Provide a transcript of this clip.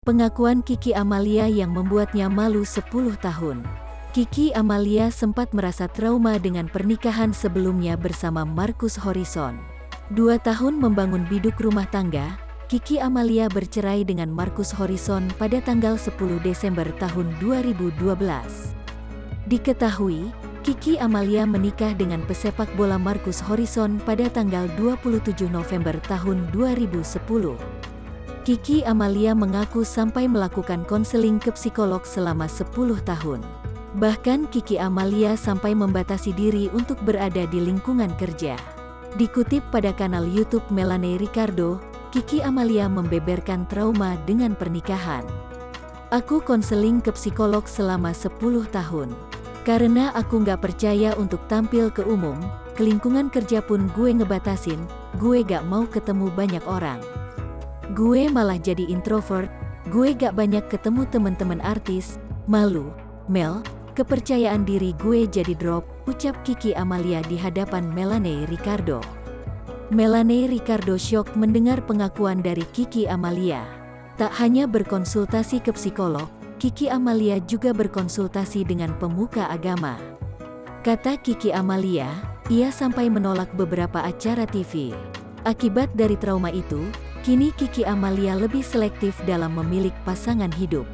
Pengakuan Kiki Amalia yang membuatnya malu 10 tahun. Kiki Amalia sempat merasa trauma dengan pernikahan sebelumnya bersama Marcus Horizon. 2 tahun membangun biduk rumah tangga, Kiki Amalia bercerai dengan Marcus Horizon pada tanggal 10 Desember tahun 2012. Diketahui, Kiki Amalia menikah dengan pesepak bola Marcus Horizon pada tanggal 27 November tahun 2010. Kiki Amalia mengaku sampai melakukan konseling ke psikolog selama 10 tahun. Bahkan Kiki Amalia sampai membatasi diri untuk berada di lingkungan kerja. Dikutip pada kanal YouTube Melanie Ricardo, Kiki Amalia membeberkan trauma dengan pernikahan. "Aku konseling ke psikolog selama 10 tahun. Karena aku nggak percaya untuk tampil ke umum, ke lingkungan kerja pun gue ngebatasin, gue gak mau ketemu banyak orang. Gue malah jadi introvert, gue gak banyak ketemu teman-teman artis, malu, Mel, kepercayaan diri gue jadi drop," ucap Kiki Amalia di hadapan Melanie Ricardo. Melanie Ricardo syok mendengar pengakuan dari Kiki Amalia. Tak hanya berkonsultasi ke psikolog, Kiki Amalia juga berkonsultasi dengan pemuka agama. Kata Kiki Amalia, ia sampai menolak beberapa acara TV. Akibat dari trauma itu, kini Kiki Amalia lebih selektif dalam memilih pasangan hidup.